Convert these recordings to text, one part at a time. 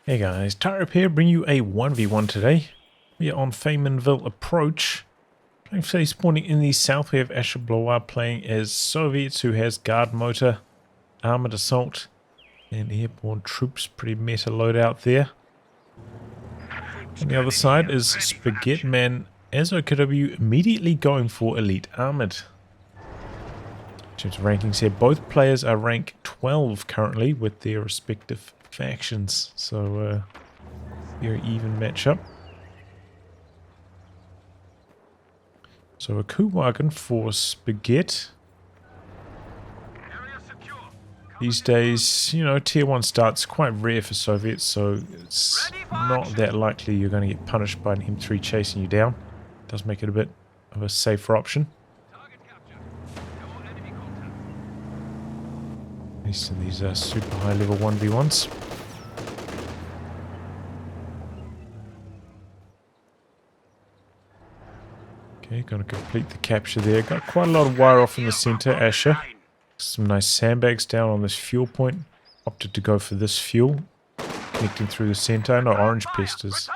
Hey guys, Tightrope here, bring you a 1v1 today. We are on Faymonville approach. Playing today, spawning in the south, we have AshaBlois playing as Soviets, who has guard motor, armored assault, and airborne troops. Pretty meta loadout there. On the other side is Spaget Man as OKW, immediately going for elite armored. In terms of rankings here, both players are rank 12 currently with their respective factions, so very even matchup. So a coup wagon for Spaget. These days, you know, tier 1 starts quite rare for Soviets, so it's not that likely you're going to get punished by an M3 chasing you down. It does make it a bit of a safer option. At least in these super high level 1v1s. Okay, going to complete the capture there. Got quite a lot of wire off in the center, Asha. Some nice sandbags down on this fuel point. Opted to go for this fuel. Connecting through the center. I know Orange Pest is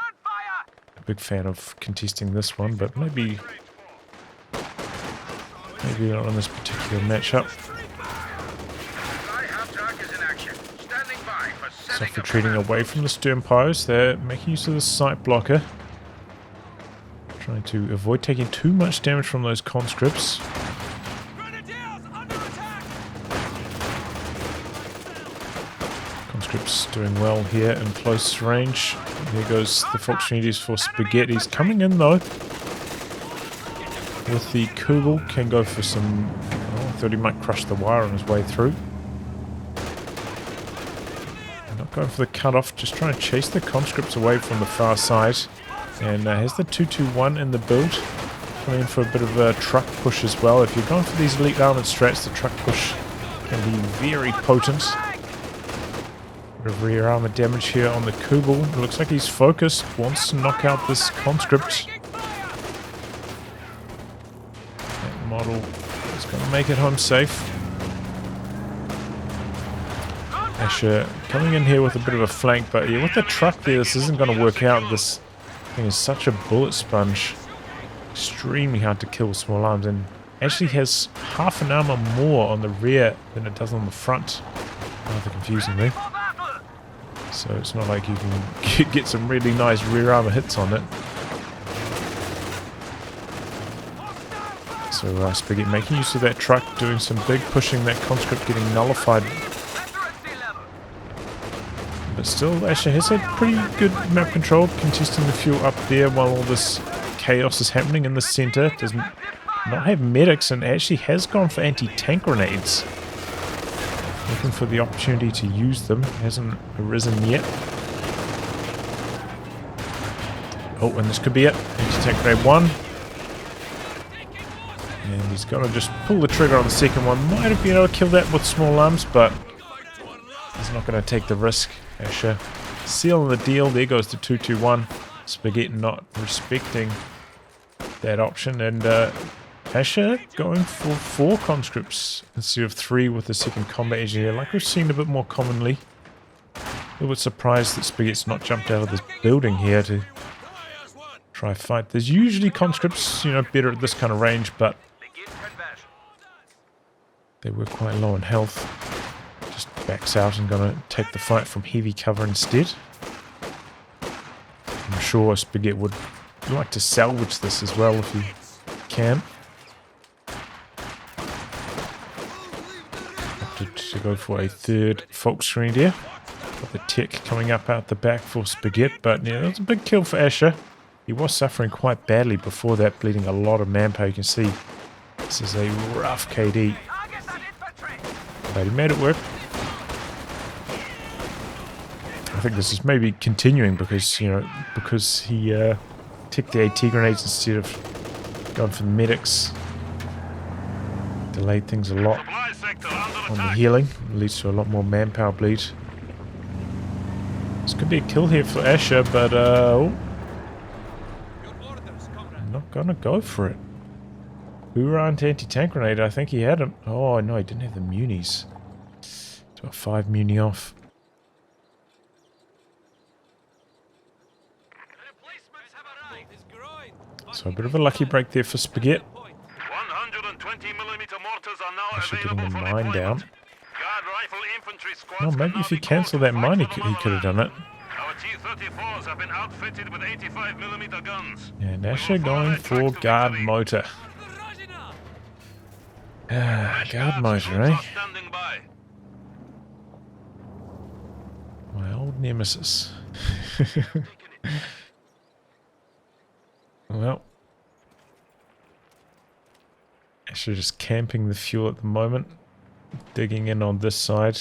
a big fan of contesting this one, but maybe not on this particular matchup. Soft retreating away from the stern piles. They're making use of the sight blocker. Trying to avoid taking too much damage from those conscripts. Conscripts doing well here in close range. There goes the Volksunities for Spaget. He's coming in though. With the Kugel, can go for some... Oh, I thought he might crush the wire on his way through. Not going for the cutoff, just trying to chase the conscripts away from the far side. And has the 221 in the build. Coming in for a bit of a truck push as well. If you're going for these elite armored strats, the truck push can be very potent. Bit of rear armor damage here on the Kugel. It looks like he's focused, wants to knock out this conscript. That model is going to make it home safe. Asha coming in here with a bit of a flank, but yeah, with the truck there, this isn't going to work out. This thing is such a bullet sponge. Extremely hard to kill with small arms, and actually has half an armor more on the rear than it does on the front. Rather confusingly. So it's not like you can get some really nice rear armor hits on it. So Spaget making use of that truck, doing some big pushing, that conscript getting nullified. But still, Asha has had pretty good map control, contesting the fuel up there while all this chaos is happening in the center. Does not have medics and actually has gone for anti-tank grenades. Looking for the opportunity to use them. Hasn't arisen yet. Oh, and this could be it. Anti-tank grenade 1. And he's got to just pull the trigger on the second one. Might have been able to kill that with small arms, but he's not going to take the risk. Asha sealing the deal. There goes the 221. Spaget not respecting that option, and Asha going for 4 conscripts instead of 3 with the second combat engineer, like we've seen a bit more commonly. A little bit surprised that Spaget's not jumped out of this building here to try fight. There's usually conscripts, you know, better at this kind of range, but they were quite low in health. Just backs out and gonna take the fight from heavy cover instead. I'm sure Spaget would like to salvage this as well if he can. Opted to go for a third Volksunier. Got the tech coming up out the back for Spaget, but yeah, that's a big kill for Asha. He was suffering quite badly before that, bleeding a lot of manpower. You can see this is a rough KD. But he made it work. I think this is maybe continuing because, you know, because he ticked the AT grenades instead of going for the medics. Delayed things a lot on the healing. It leads to a lot more manpower bleed. This could be a kill here for Asha, but I'm not gonna go for it. Hoorah into anti-tank grenade. I think he had him. Oh no, he didn't have the munis. So a 5 muni off. So a bit of a lucky break there for Spaget. 120mm mortars are now Actually available getting the for mine deployment. down. Guard rifle infantry squads Oh, can maybe now if he be called cancelled to that fight mine, for the he could have done it. Our T-34s have been outfitted with 85mm guns. And We will Asher follow going their for tracks to guard victory. motor. Guard Guards motor, troops eh? are standing by. My old nemesis. Well, Asher just camping the fuel at the moment. Digging in on this side.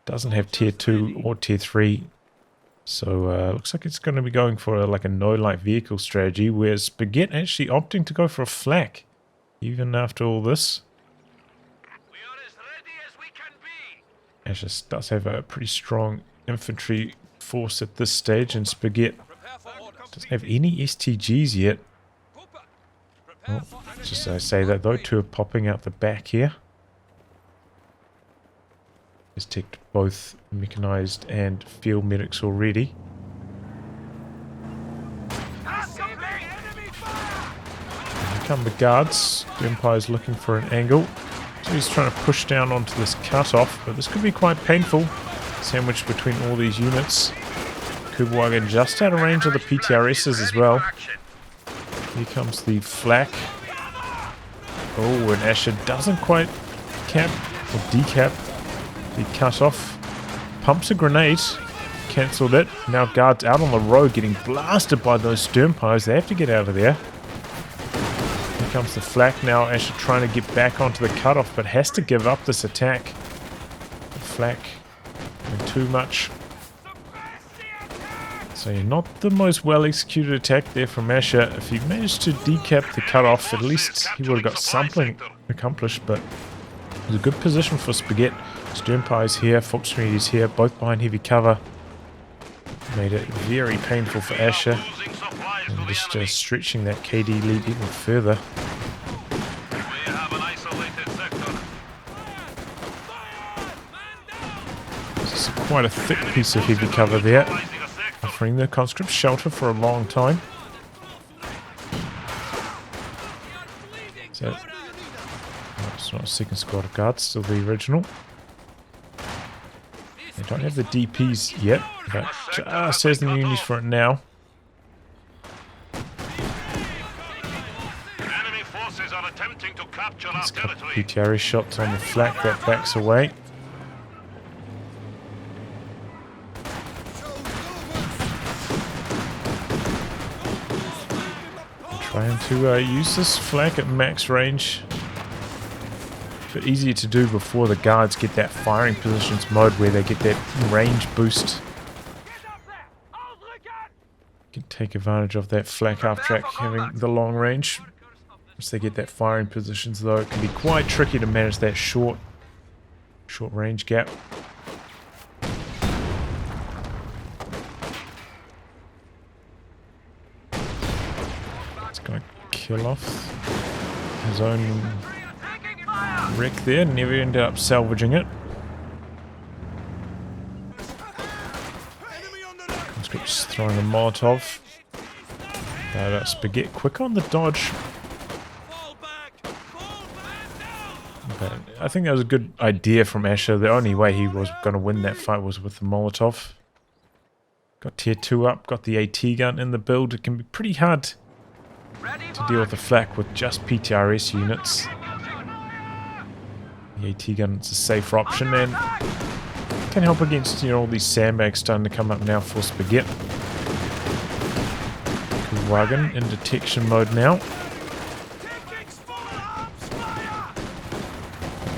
Doesn't have tier 2 or tier 3. So looks like it's going to be going for like a no light vehicle strategy. Whereas Spaget actually opting to go for a flak. Even after all this. We are as ready as we can be. Asher does have a pretty strong infantry force at this stage. And Spaget doesn't have any STGs yet. Oh, just as I say that though, 2 are popping out the back here. He's ticked both mechanized and field medics already. And here come the guards. The Empire's looking for an angle. So he's trying to push down onto this cutoff, but this could be quite painful. Sandwiched between all these units. Kubwagen just out of range of the PTRSs as well. Here comes the flak. Oh, and Asher doesn't quite cap or decap the cutoff. Pumps a grenade. Cancelled it. Now guards out on the road getting blasted by those Sturmpires. They have to get out of there. Here comes the flak now. Asher trying to get back onto the cutoff, but has to give up this attack. The flak doing too much. So not the most well executed attack there from Asher. If he managed to decap the cutoff, at least he would have got something accomplished, but it was a good position for Spaget. Sternpie is here, Foxmead is here, both behind heavy cover. Made it very painful for Asher. And just stretching that KD lead even further. This is quite a thick piece of heavy cover there. Offering the conscript shelter for a long time. So, it's not a second squad of guards, still the original. They don't have the DPs yet, but just has the unis for it now. Enemy forces are attempting to capture our Let's cut territory. PTRS shots on the flak, that backs away. Trying to use this flak at max range. But easier to do before the guards get that firing positions mode where they get that range boost. Can take advantage of that flak half track having the long range. Once they get that firing positions though, it can be quite tricky to manage that short range gap. It's going to kill off his own wreck there, never ended up salvaging it. Conscript's throwing a Molotov. Spaget quick on the dodge. But I think that was a good idea from Asher. The only way he was going to win that fight was with the Molotov. Got tier 2 up, got the AT gun in the build. It can be pretty hard to deal with the flak with just PTRS units. The AT gun's a safer option and can help against, all these sandbags starting to come up now for Spaget. Wagon in detection mode now.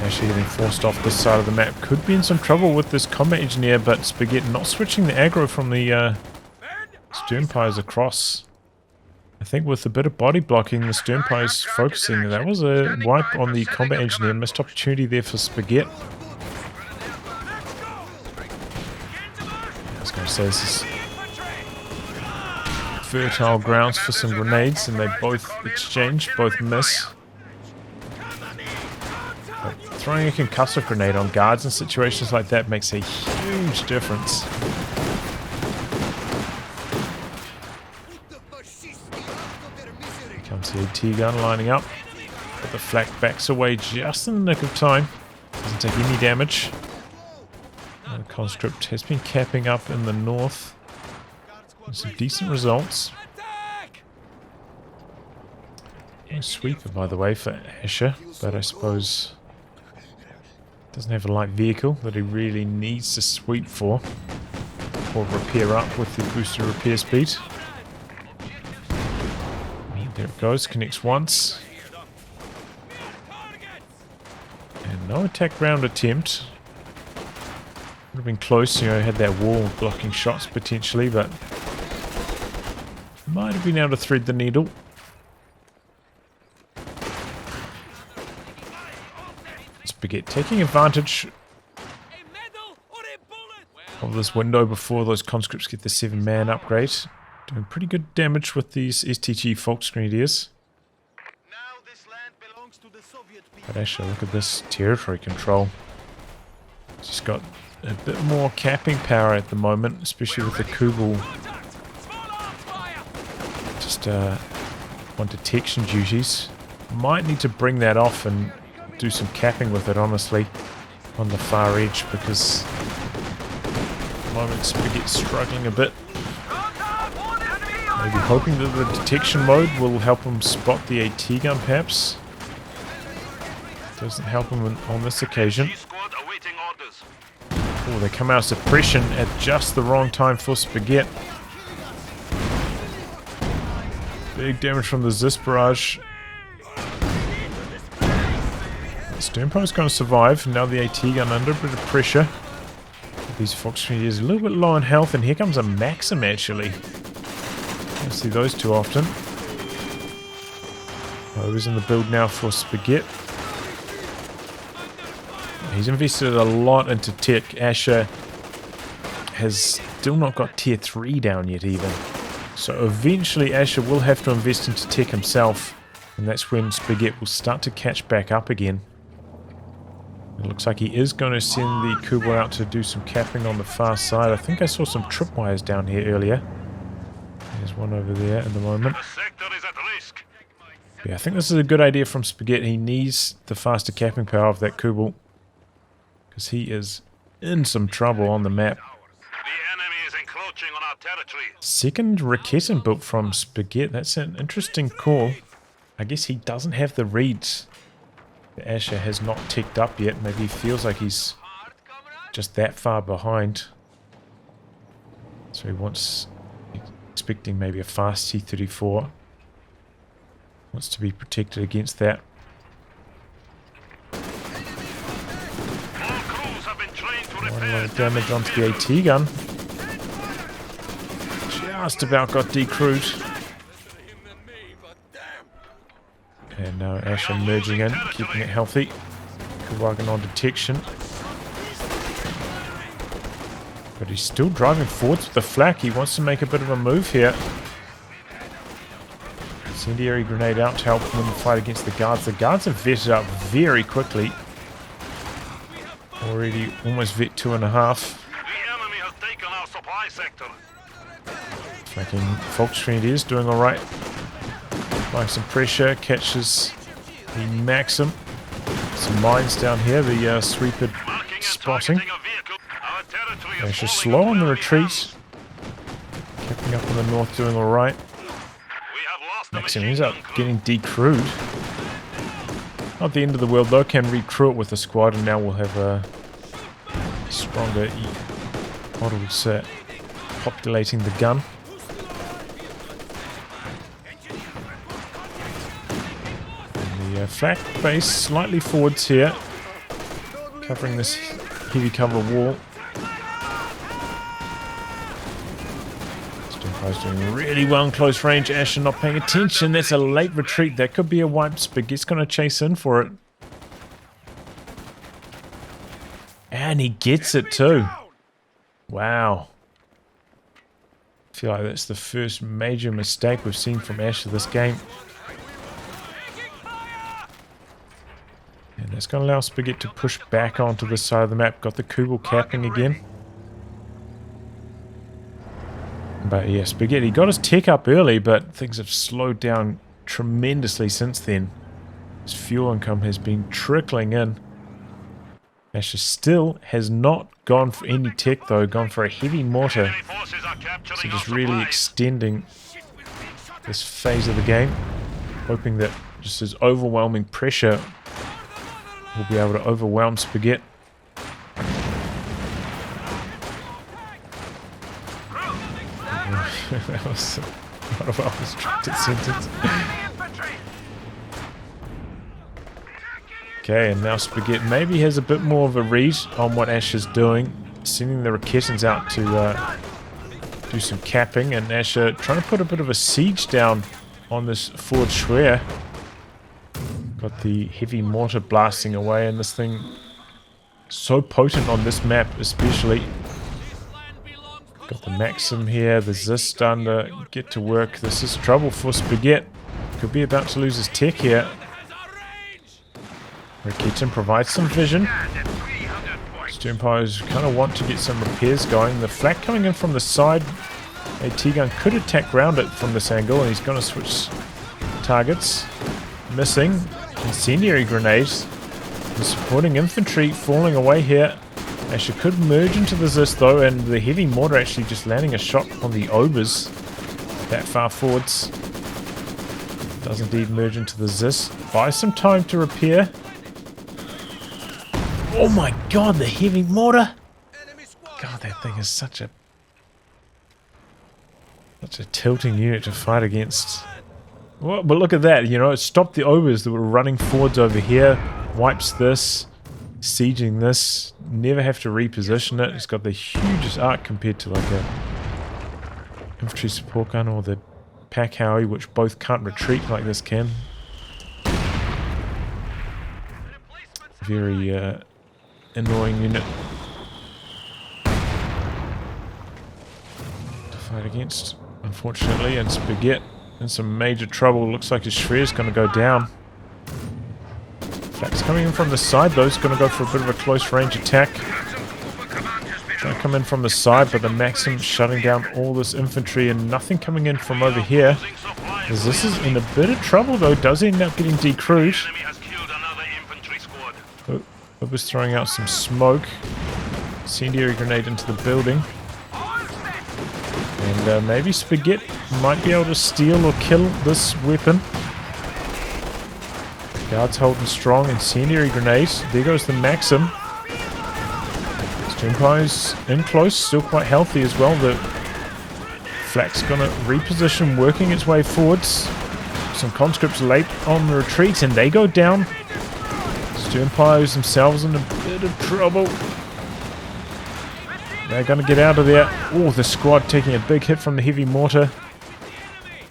Actually getting forced off this side of the map. Could be in some trouble with this combat engineer, but Spaget not switching the aggro from the Sternpires across. I think with a bit of body blocking, the Sternpires focusing. That was a wipe on the combat engineer. Missed opportunity there for Spaget. I was going to say this is fertile grounds for some grenades, and they both exchange, both miss. But throwing a concussive grenade on guards in situations like that makes a huge difference. Comes the AT gun lining up. But the Flak backs away just in the nick of time. Doesn't take any damage. The conscript has been capping up in the north. With some decent results. No sweeper, by the way, for Asha, but I suppose doesn't have a light vehicle that he really needs to sweep for, or repair up with the boosted repair speed. There it goes, connects once. And no attack round attempt. Would have been close, you know, had that wall blocking shots potentially, but might have been able to thread the needle. Spaget taking advantage of this window before those conscripts get the 7-man upgrade. Doing pretty good damage with these STG Volksgrenadiers. But actually, look at this territory control. Just got a bit more capping power at the moment, especially with the Kubel. Just on detection duties. Might need to bring that off and do some capping with it, honestly, on the far edge, because at the moment Spaget's struggling a bit. Maybe hoping that the detection mode will help him spot the AT gun, perhaps. Doesn't help him on this occasion. Oh, they come out of suppression at just the wrong time for Spaget. Big damage from the Zis barrage. Sternpoint's going to survive. Now the AT gun under a bit of pressure. These Volksgrenadiers a little bit low on health, and here comes a Maxim actually. Don't see those too often. Who's in the build now for Spaget? He's invested a lot into tech. Asha has still not got tier 3 down yet even. So eventually Asha will have to invest into tech himself, and that's when Spaget will start to catch back up again. It looks like he is going to send the Kubel out to do some capping on the far side. I think I saw some tripwires down here earlier. There's one over there at the moment. Yeah, I think this is a good idea from Spaget. He needs the faster capping power of that Kubel, because he is in some trouble on the map. The enemy is encroaching on our territory. Second Raketin built from Spaget. That's an interesting call. I guess he doesn't have the reads. Asha has not ticked up yet. Maybe he feels like he's just that far behind. So he wants, expecting maybe a fast T-34. Wants to be protected against that. Quite a lot of damage onto the AT gun. Just about got decrewed. And now Asha merging in, keeping it healthy. Kuwagan on detection. But he's still driving forwards with the Flak. He wants to make a bit of a move here. Incendiary grenade out to help him in the fight against the guards. The guards have vetted up very quickly. Already almost vet 2.5. The enemy has taken our supply sector. Flanking Volksgrenadiers doing alright. Applying some pressure, catches the Maxim. Some mines down here, the sweeper spotting. Asha slow on the retreat. Keeping up in the north, doing alright. Maxim ends up getting decrewed. Not the end of the world though, can recrew it with the squad, and now we'll have a stronger models populating the gun. And the Flak base slightly forwards here, covering this heavy cover wall. Sternpoint's doing really well in close range. Asha not paying attention. That's a late retreat. That could be a wipe. Spaget's going to chase in for it. And he gets it too. Wow. I feel like that's the first major mistake we've seen from Asha this game. And that's going to allow Spaget to push back onto this side of the map. Got the Kubel capping again. But yeah, Spaget, he got his tech up early, but things have slowed down tremendously since then. His fuel income has been trickling in. Asha still has not gone for any tech though, gone for a heavy mortar. Enemy forces are capturing So our just really supplies. extending this phase of the game, hoping that just his overwhelming pressure will be able to overwhelm Spaget. That was not a well-constructed sentence. Okay, and now Spaget maybe has a bit more of a read on what Ash is doing, sending the Raketans out to do some capping, and Asha trying to put a bit of a siege down on this forward Schwer. Got the heavy mortar blasting away, and this thing so potent on this map especially. Got the Maxim here, the Zis starting to get to work. This is trouble for Spaget. Could be about to lose his tech here. Raketin provides some vision. Sternpires kind of want to get some repairs going. The Flak coming in from the side. A T-gun could attack round it from this angle, and he's going to switch targets. Missing. Incendiary grenades. The supporting infantry falling away here. Asha could merge into the Zis though, and the heavy mortar actually just landing a shot on the Obers that far forwards. Does indeed merge into the Zis. Buys some time to repair. Oh my god, the heavy mortar! God, that thing is such a tilting unit to fight against. Well, but look at that, you know, it stopped the Obers that were running forwards over here. Wipes this. Sieging this, never have to reposition it. It's got the hugest arc compared to like a infantry support gun or the Pack Howie, which both can't retreat like this can. Very annoying unit to fight against, unfortunately. And Spaget in some major trouble. Looks like his Schwer's going to go down. Flak's coming in from the side though, he's going to go for a bit of a close range attack. Trying to come in from the side, but the Maxim shutting down all this infantry and nothing coming in from over here. This is in a bit of trouble though, does end up getting decrewed. Oh, Ober's throwing out some smoke. Incendiary grenade into the building. And maybe Spaget might be able to steal or kill this weapon. Guards holding strong. Incendiary grenades. There goes the Maxim. Sternpire's in close. Still quite healthy as well. The Flak's going to reposition, working its way forwards. Some conscripts late on the retreat, and they go down. Sternpires themselves in a bit of trouble. They're going to get out of there. Oh, the squad taking a big hit from the heavy mortar.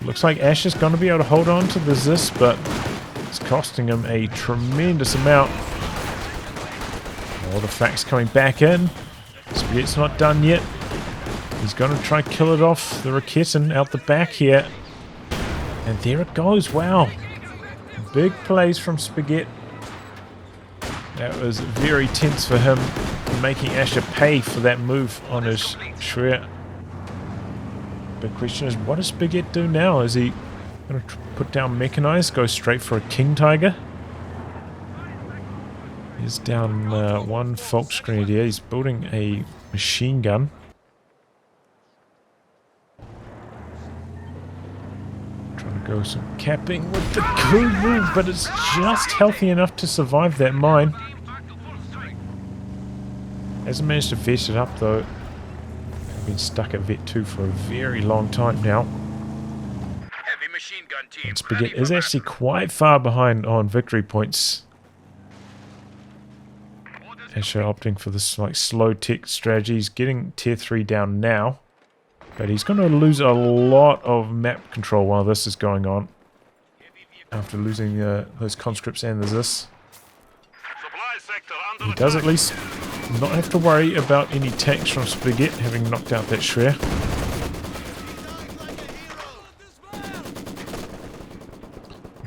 Looks like Ash is going to be able to hold on to the Zis, but it's costing him a tremendous amount. Oh, the Flak's coming back in. Spaget's not done yet. He's going to try kill it off the Raketin out the back here. And there it goes. Wow. Big plays from Spaget. That was very tense for him, making Asha pay for that move on his Schwer. Big question is, what does Spaget do now? Is he going to put down mechanized, go straight for a King Tiger? He's down one Volksgrenadier. He's building a machine gun. Trying to go some capping with the coup move, but it's just healthy enough to survive that mine. Hasn't managed to vet it up though. Been stuck at vet 2 for a very long time now. And Spaget is actually quite far behind on victory points. Asha opting for this like slow tech strategy. He's getting tier 3 down now, but he's going to lose a lot of map control while this is going on. After losing those conscripts and the Zis. He does at least not have to worry about any tanks from Spaget having knocked out that Schwer.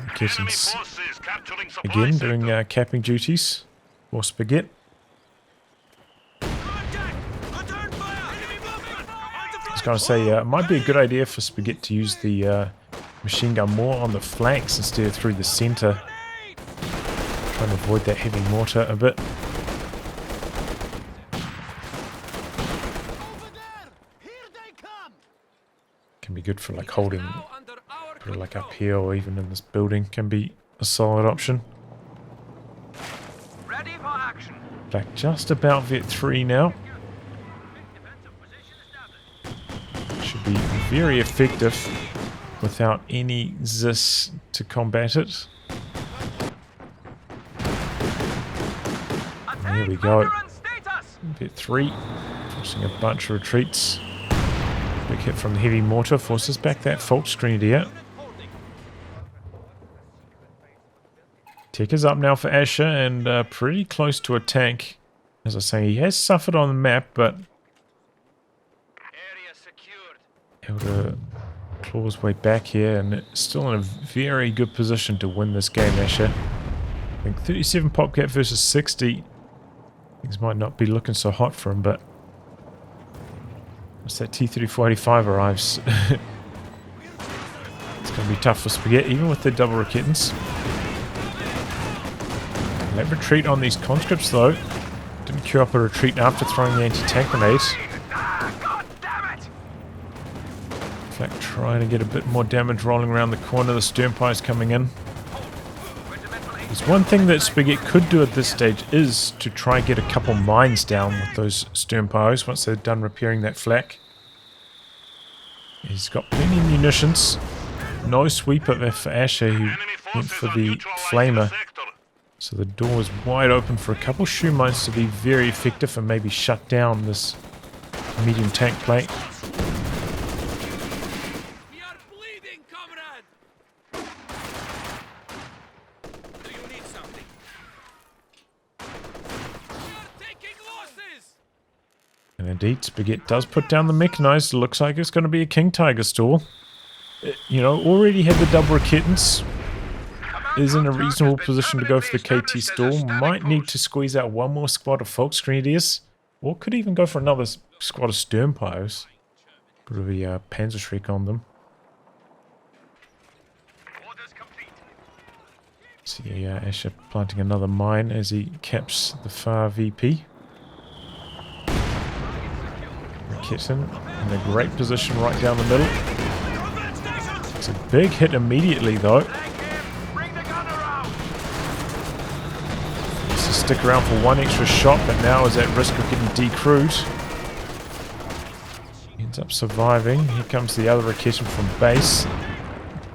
Raketins again doing capping duties for Spaget. I was going to say, it might be a good idea for Spaget to use the machine gun more on the flanks instead of through the center. Trying to avoid that heavy mortar a bit. Can be good for like holding, put it like up here or even in this building can be a solid option. Flak just about vet 3 now. Should be very effective without any zis to combat it. And there we go. Vet 3, forcing a bunch of retreats. Big hit from the heavy mortar forces back that fault grenadier. Tech is up now for Asha and pretty close to a tank. As I say, he has suffered on the map, but able to claw his way back here and still in a very good position to win this game, Asha. I think 37 popcat versus 60. Things might not be looking so hot for him, but once that T-3485 arrives, it's going to be tough for Spaget, even with the double Raketens. That retreat on these conscripts, though, didn't queue up a retreat after throwing the anti-tank grenade. Flak trying to get a bit more damage rolling around the corner. The sternpie's coming in. There's one thing that Spaget could do at this stage is to try and get a couple mines down with those sternpies once they're done repairing that Flak. He's got plenty of munitions. No sweeper for Asha, who went for the flamer. So the door is wide open for a couple shoe mines to be very effective and maybe shut down this medium tank plate. And indeed, Spaget does put down the mechanized. It looks like it's going to be a King Tiger stall. You know, already had the double Raketens. Is in a reasonable position to go for the KT stall. Might need to squeeze out one more squad of Folk Grenadiers. Or could even go for another squad of Sternpires. Put a Panzerschreck on them. See Asha planting another mine as he caps the far VP. Raketen in a great position right down the middle. It's a big hit immediately though. Needs to stick around for one extra shot, but now is at risk of getting decrewed. Ends up surviving. Here comes the other Raketen from base.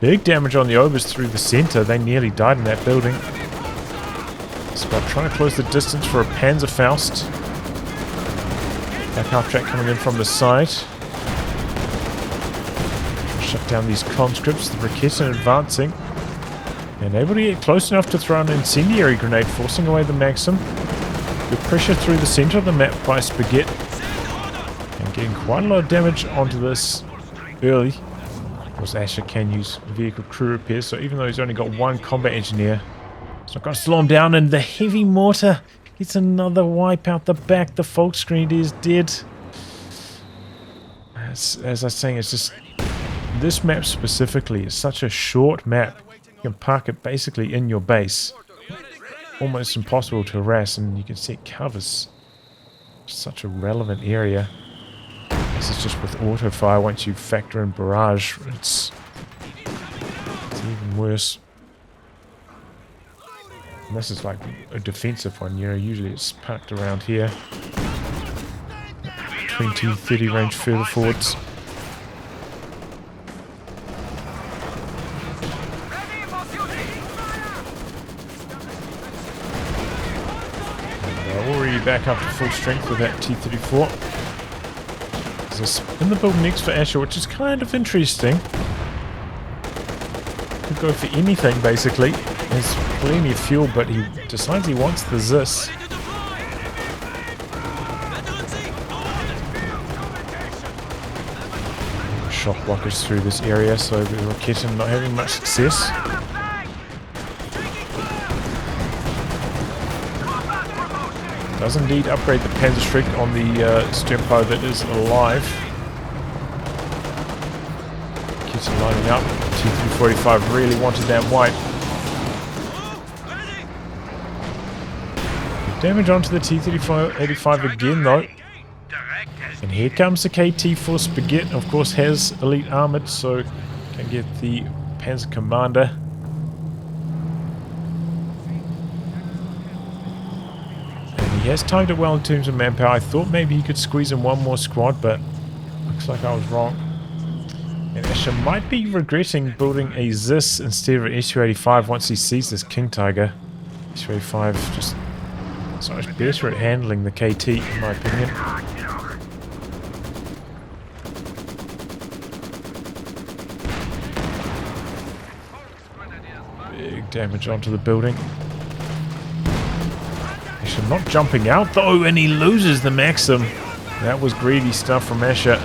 Big damage on the Obers through the center. They nearly died in that building. It's about trying to close the distance for a Panzerfaust. Back half track coming in from the side. Shut down these conscripts. The Raketen advancing. And able to get close enough to throw an incendiary grenade, forcing away the Maxim. Good pressure through the center of the map by Spaget. And getting quite a lot of damage onto this early. Of course, Asha can use vehicle crew repairs, so even though he's only got one combat engineer, it's not going to slow him down. And the heavy mortar gets another wipe out the back. The Folk Grenadier is dead. As I was saying, it's just this map specifically is such a short map. You can park it basically in your base. Almost impossible to harass, and you can see it covers such a relevant area. This is just with auto fire. Once you factor in barrage, it's even worse. And this is like a defensive one, you know, usually it's parked around here. 20, 30 range further forwards. And already back up to full strength with that T-34. There's a in the build next for Asha, which is kind of interesting. Could go for anything basically. There's plenty of fuel, but he decides he wants the Zis. Shock blockers through this area, so the Raketen not having much success. Does indeed upgrade the Panzerschreck on the Sternpire that is alive. Kids are lining up. T345 really wanted that wipe. Damage onto the T-85 again though. And here comes the KT for Spaget. Of course has elite armored, so can get the Panzer Commander. And he has timed it well in terms of manpower. I thought maybe he could squeeze in one more squad, but looks like I was wrong. And Asha might be regretting building a ZIS instead of an SU-85 once he sees this King Tiger. SU-85 just so much better at handling the KT, in my opinion. Big damage onto the building. Asha not jumping out though, and he loses the Maxim. That was greedy stuff from Asha.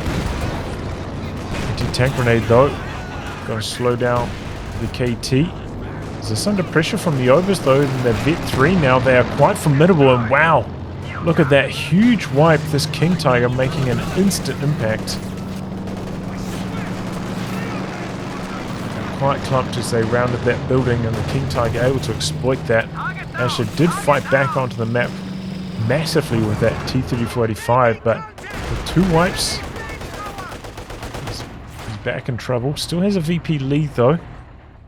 Anti-tank grenade though. Gonna slow down the KT. Is this under pressure from the overs though? In the Vet 3 now, they are quite formidable, and wow, look at that huge wipe. This King Tiger making an instant impact. Quite clumped as they rounded that building, and the King Tiger able to exploit that. Asha did fight back onto the map massively with that T-3485, but with 2 wipes, he's back in trouble. Still has a VP lead though.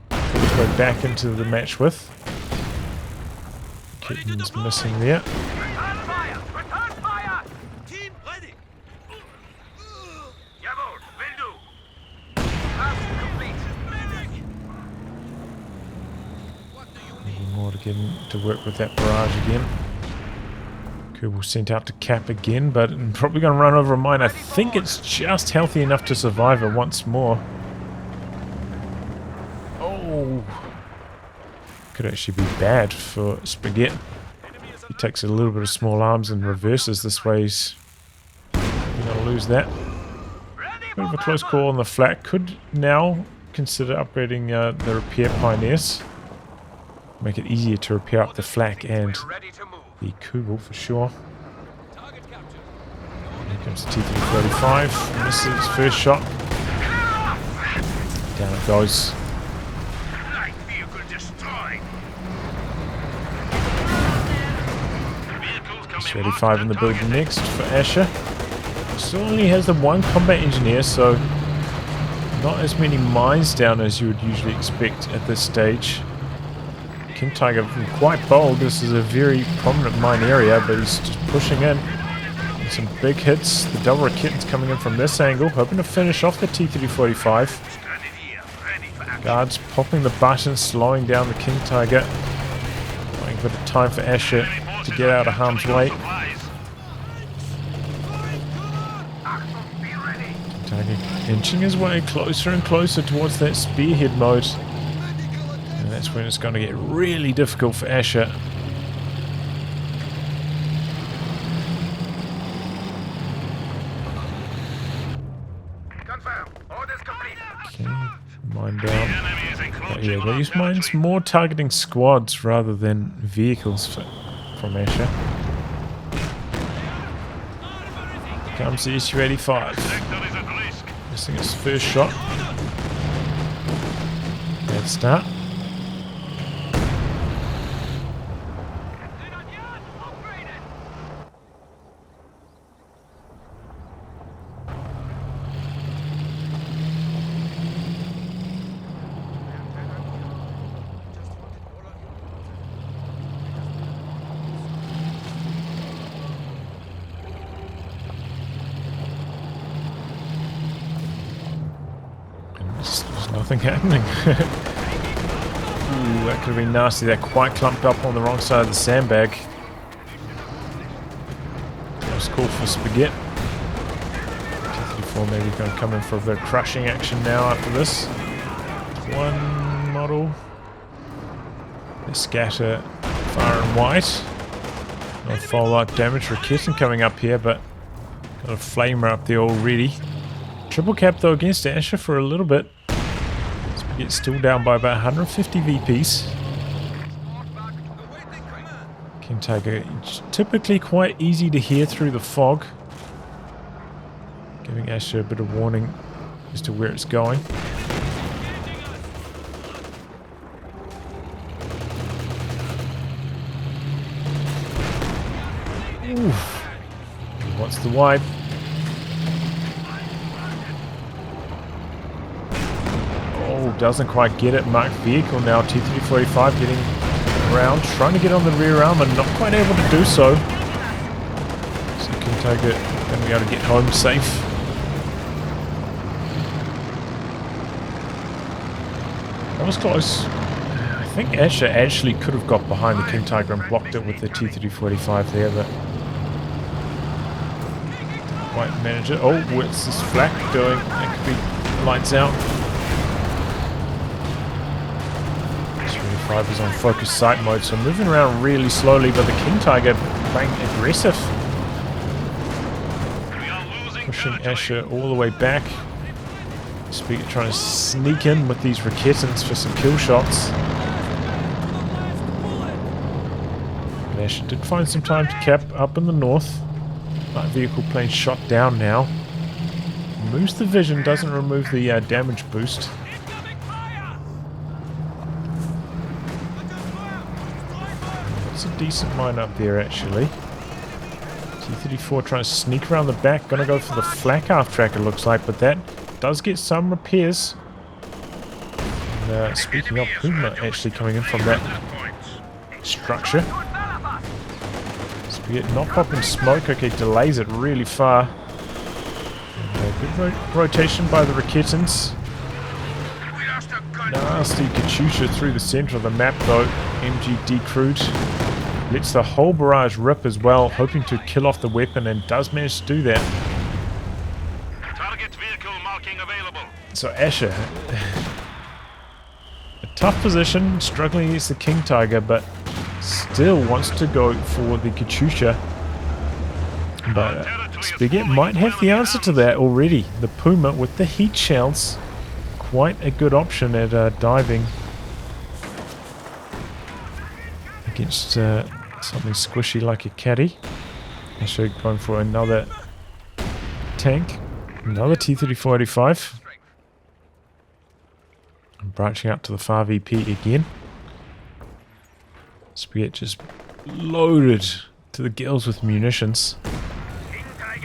Go back into the match with. Kitten's missing there. More to get him to work with that barrage again. Kerbal sent out to cap again, but probably going to run over a mine. I think it's just healthy enough to survive it once more. Could actually be bad for Spaget. He takes a little bit of small arms and reverses this way. He's going to lose that. Bit of a close call on the Flak. Could now consider upgrading the repair pioneers. Make it easier to repair up the Flak and the Kugel for sure. Here comes the T-35. Misses first shot. Down it goes. 35 in the building next for Asha. Still only has the 1 combat engineer, so not as many mines down as you would usually expect at this stage. King Tiger quite bold. This is a very prominent mine area, but he's just pushing in. Some big hits. The double racket's coming in from this angle, hoping to finish off the T-3045. Guards popping the button, slowing down the King Tiger. Waiting a bit of time for Asha to get out of harm's way. Tiger inching his way closer and closer towards that spearhead mode. And that's when it's going to get really difficult for Asha. Okay, mine down. But yeah, they use mines more targeting squads rather than vehicles from Asha. Here comes the SU-85. Missing its first shot. Bad start. There's nothing happening. Ooh, that could have been nasty. They're quite clumped up on the wrong side of the sandbag. Close call for Spaget. T-34 maybe going to come in for a bit of crushing action now after this. 1 model. They scatter far and wide. No fallout damage. Raketin coming up here, but got a flamer up there already. Triple cap though against Asha for a little bit. Spaget's still down by about 150 VPs. King Tiger typically quite easy to hear through the fog. Giving Asha a bit of warning as to where it's going. Oof. What's the wipe? Oh, doesn't quite get it. Marked vehicle now. T-3485 getting around, trying to get on the rear arm and not quite able to do so. So Kintiger going to be able to get home safe. That was close. I think Asha actually could have got behind the Kintiger and blocked it with the T-3485 there, but didn't quite manage it. Oh, what's this Flak doing? That could be lights out. 25 is on focus sight mode, so moving around really slowly, but the Kintiger playing aggressive. Pushing Asha all the way back. Spaget trying to sneak in with these Raketans for some kill shots. And Asha did find some time to cap up in the north. That vehicle plane shot down now. Moves the vision, doesn't remove the damage boost. It's a decent mine up there actually. T-34 trying to sneak around the back. Gonna go for the Flak half track it looks like, but that does get some repairs. And, speaking of, Puma actually coming in from that structure. Spaget not popping smoke. Okay, delays it really far. And, good rotation by the Raketans. Nasty Katyusha through the center of the map though. MG decrewed. Lets the whole barrage rip as well, hoping to kill off the weapon, and does manage to do that. Target vehicle marking available. So Asha, a tough position, struggling against the Kintiger, but still wants to go for the Katyusha. But Spaget might have the answer to that already. The Puma with the heat shells, quite a good option at diving against something squishy like a caddy. Asha going for another tank, another T-3485. And branching out to the far VP again. Spaget just loaded to the gills with munitions.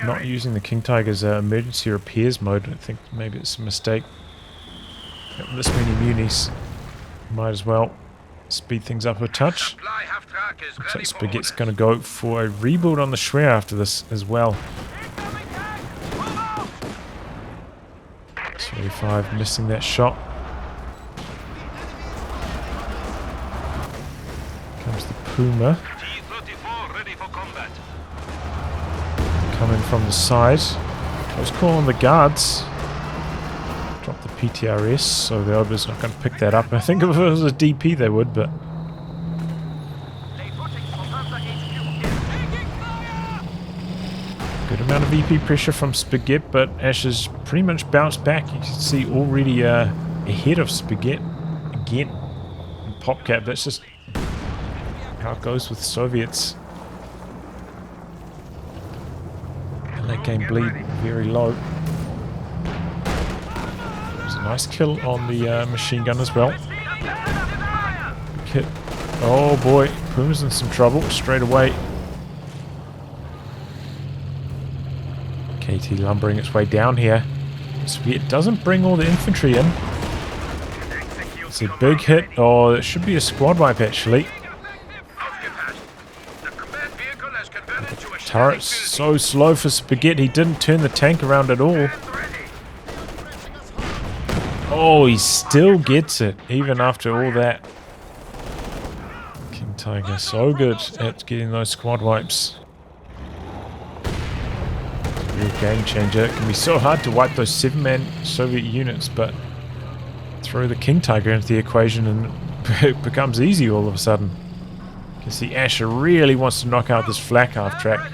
Not using the Kintiger's emergency repairs mode. I think maybe it's a mistake. Got this many munis. Might as well speed things up a touch. Looks like Spaget's going to go for a rebuild on the Schwer after this as well. 25 missing that shot. Comes the Puma. Coming from the side. I was calling the guards. Drop the PTRS, so the Ober's not going to pick that up. I think if it was a DP they would, but good amount of VP pressure from Spaget, but Asha's pretty much bounced back. You can see already ahead of Spaget again. And PopCap, that's just how it goes with Soviets. And that game bleed very low. There's a nice kill on the machine gun as well. Hit. Oh boy, Puma's in some trouble straight away. KT lumbering its way down here. It doesn't bring all the infantry in. It's a big hit. Oh, it should be a squad wipe actually. The turret's so slow for Spaget, he didn't turn the tank around at all. Oh, he still gets it, even after all that. Kintiger so good at getting those squad wipes. Real game changer. It can be so hard to wipe those 7-man Soviet units, but throw the Kintiger into the equation and it becomes easy all of a sudden. You can see Asha really wants to knock out this Flak half track.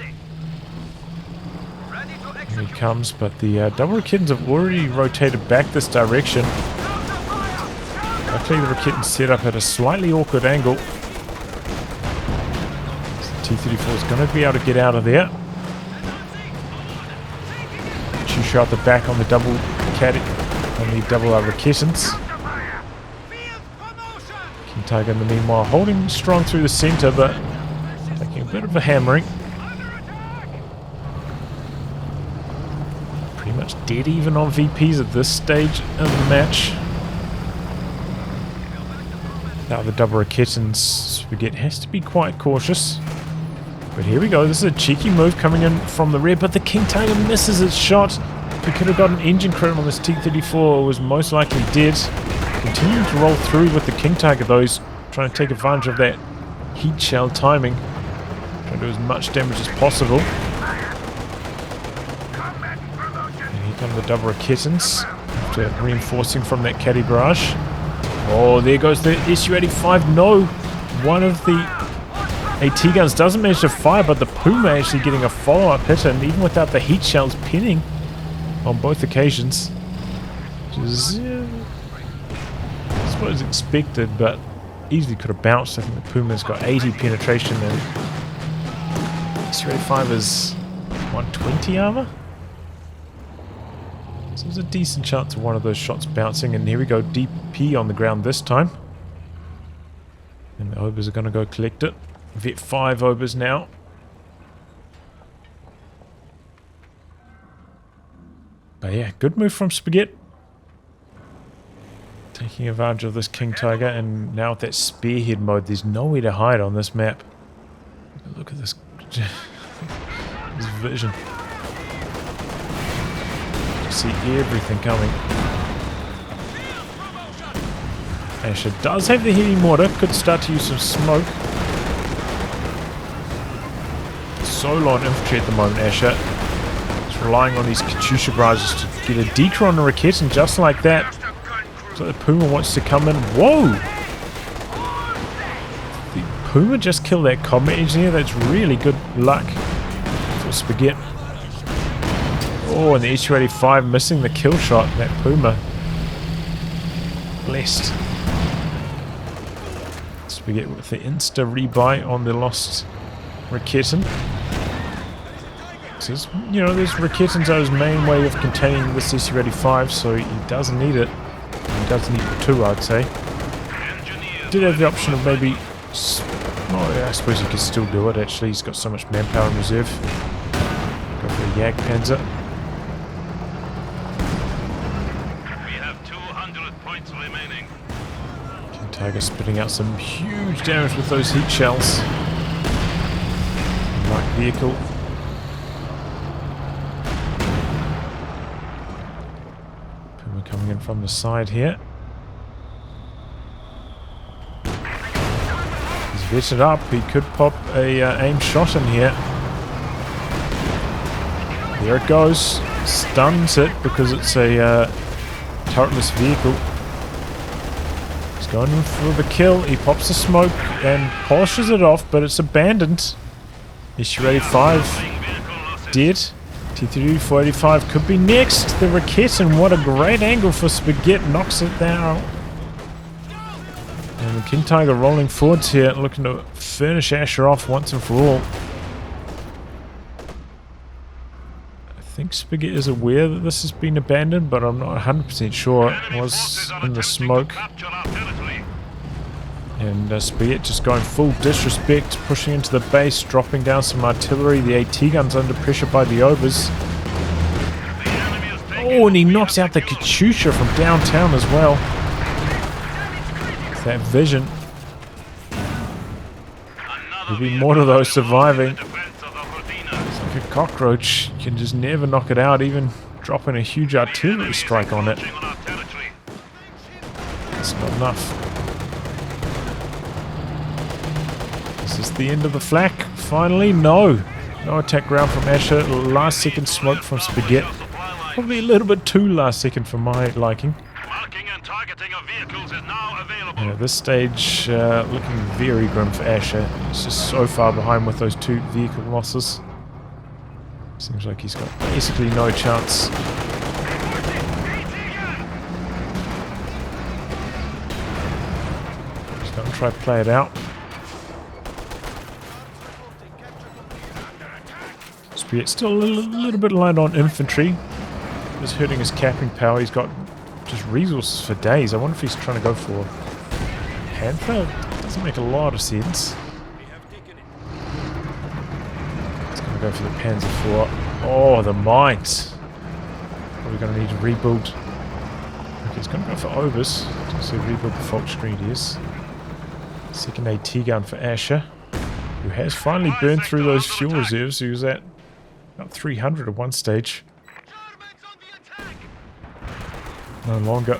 Here he comes, but the double Raketans have already rotated back this direction. Luckily the Raketans set up at a slightly awkward angle. So T-34 is going to be able to get out of there. Shot the back on the double caddy. on the double R Raketans. King Tiger in the meanwhile holding strong through the center, but taking a bit of a hammering. Pretty much dead even on VPs at this stage of the match. Now the double Raketans, Spaget has to be quite cautious. But here we go, this is a cheeky move coming in from the rear, but the King Tiger misses its shot. If we could have got an engine credit on this T-34, it was most likely dead. Continuing to roll through with the King Tiger though, he's trying to take advantage of that heat shell timing. Trying to do as much damage as possible. And here come the double Raketans, after reinforcing from that caddy barrage. Oh, there goes the Su-85. No! One of the AT guns doesn't manage to fire, but the Puma actually getting a follow-up hit, and even without the heat shells pinning on both occasions. Which is, I suppose, expected, but easily could have bounced. I think the Puma's got 80 penetration, and Su-85 is 120 armor? So there's a decent chance of one of those shots bouncing, and here we go, DP on the ground this time. And the Obers are going to go collect it. Vet 5 Obers now. But yeah, good move from Spaget. Taking advantage of this King Tiger, and now with that spearhead mode, there's nowhere to hide on this map. Look at this, this vision. You see everything coming. Asha does have the heavy mortar, could start to use some smoke. So low on infantry at the moment, Asha. He's relying on these Katyusha barrages to get a decoy on the Raket, and just like that, so the Puma wants to come in. Whoa! The Puma just killed that combat engineer. That's really good luck for Spaget. Oh, and the Su-85 missing the kill shot. That Puma. Blessed. Spaget with the insta rebuy on the lost Raketan. So, you know, this Raketans are his main way of containing this Su-85, so he doesn't need it. He doesn't need the 2, I'd say. Did have the option of maybe... Oh, yeah, I suppose he could still do it, actually. He's got so much manpower in reserve. Go for a Jagdpanzer. We have 200 points remaining. King Tiger spitting out some huge damage with those heat shells. Light vehicle. Puma coming in from the side here. He's vetted up. He could pop a aim shot in here. There it goes. Stuns it because it's a turretless vehicle. He's going in for the kill. He pops the smoke and polishes it off, but it's abandoned. Su-85 dead. T-3485 could be next. The Raketan, what a great angle for Spaget, knocks it down. And the King Tiger rolling forwards here, looking to finish Asha off once and for all. I think Spaget is aware that this has been abandoned, but I'm not 100% sure. It was in the smoke. And Spaget just going full disrespect, pushing into the base, dropping down some artillery. The AT gun's under pressure by the Obers. Oh, and he knocks out the Katyusha from downtown as well. That vision. There'll be Mortar though surviving. It's like a cockroach. You can just never knock it out, even dropping a huge artillery strike on it. It's not enough. Is this the end of the Flak? Finally? No. No attack ground from Asha. Last second smoke from Spaget. Probably a little bit too last second for my liking. And at this stage, looking very grim for Asha. He's just so far behind with those 2 vehicle losses. Seems like he's got basically no chance. Just going to try to play it out. Spaget still a little bit light on infantry. Just hurting his capping power. He's got just resources for days. I wonder if he's trying to go for Panther. Doesn't make a lot of sense. He's going to go for the Panzer IV. Oh, the mines. Probably going to need to rebuild. Okay, he's going to go for Obus. So rebuild the Faulch Grenadiers. Second AT gun for Asher, who has finally burned through those fuel reserves. He was at about 300 at one stage. No longer.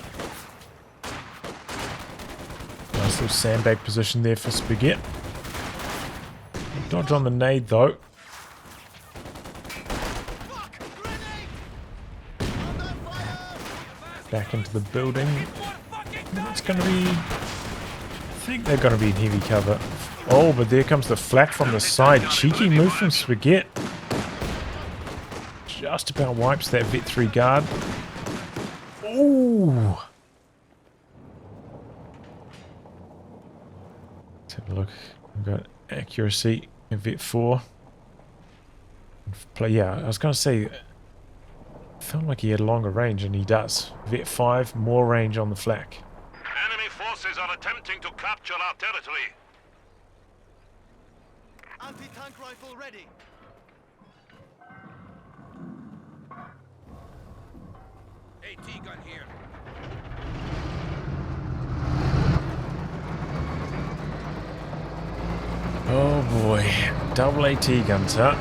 Nice little sandbag position there for Spaget. Dodge on the nade though. Back into the building. It's going to be... I think they're going to be in heavy cover. Oh, but there comes the Flak from the side. Cheeky move from Spaget. Just about wipes that Vet 3 guard. Ooh. Let's have a look. We've got accuracy in Vet 4. Yeah, I was going to say, felt like he had longer range, and he does. Vet 5, more range on the Flak. Enemy forces are attempting to capture our territory. Anti-tank rifle ready. AT gun here. Oh boy, double AT guns, huh?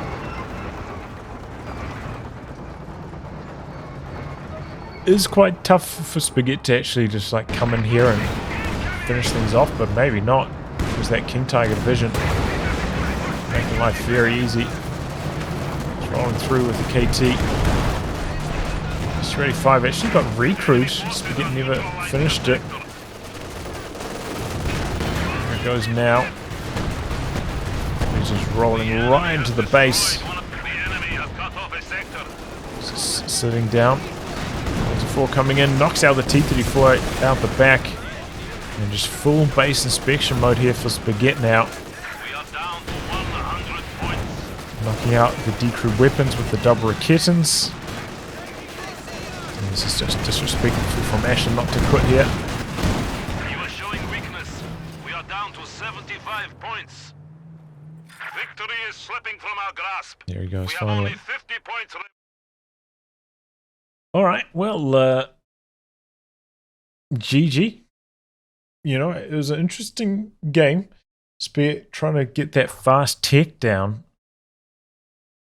It's quite tough for Spaget to actually just like come in here and finish things off, but maybe not. Because that King Tiger vision making life very easy. Just rolling through with the KT. Ready 5 actually got recruit. Spaget never finished it. There it goes now. He's just rolling right into the base. Just sitting down. There's a 4 coming in, knocks out the T-34 out the back. And just full base inspection mode here for Spaget now. Knocking out the decrew weapons with the double Raketans. This is just disrespectful from Asher not to quit here. You are showing weakness. We are down to 75 points. Victory is slipping from our grasp. There he goes, we finally. have only 50 points left. Alright, well, GG. You know, it was an interesting game. Spaget trying to get that fast tech down.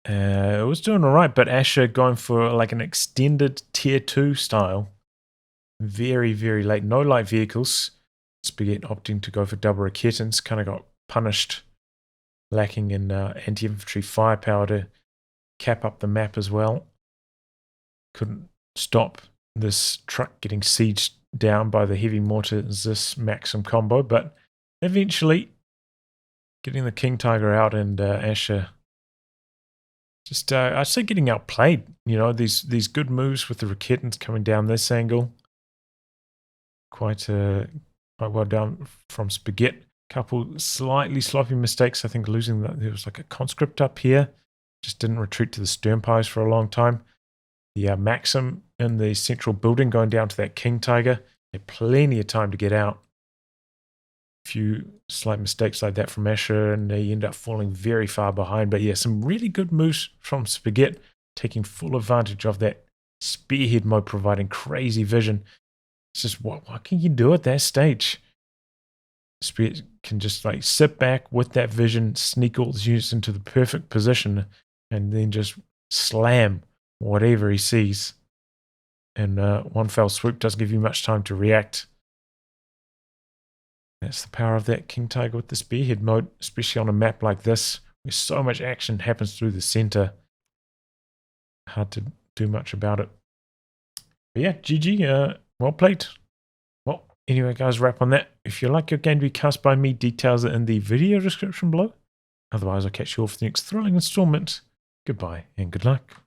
It was doing alright, but Asher going for like an extended tier 2 style. Very, very late. No light vehicles. Spaget opting to go for double Raketans. Kind of got punished. Lacking in anti-infantry firepower to cap up the map as well. Couldn't stop this truck getting sieged down by the heavy mortar Zis Maxim combo, but eventually getting the King Tiger out and Asher just, I'd say getting outplayed. You know, these good moves with the Raketans coming down this angle. Quite well done from Spaget. Couple slightly sloppy mistakes. I think losing that. There was like a conscript up here. Just didn't retreat to the sternpires for a long time. The Maxim in the central building going down to that King Tiger. Had plenty of time to get out. A few slight mistakes like that from Asher, and they end up falling very far behind. But yeah, some really good moves from Spaget, taking full advantage of that spearhead mode, providing crazy vision. It's just, what can you do at that stage? Spaget can just like sit back with that vision, sneak all his units into the perfect position, and then just slam whatever he sees. And one fell swoop doesn't give you much time to react. That's the power of that King Tiger with the spearhead mode, especially on a map like this, where so much action happens through the center. Hard to do much about it. But yeah, GG, well played. Well, anyway guys, wrap on that. If you like your game to be cast by me, details are in the video description below. Otherwise, I'll catch you all for the next thrilling installment. Goodbye and good luck.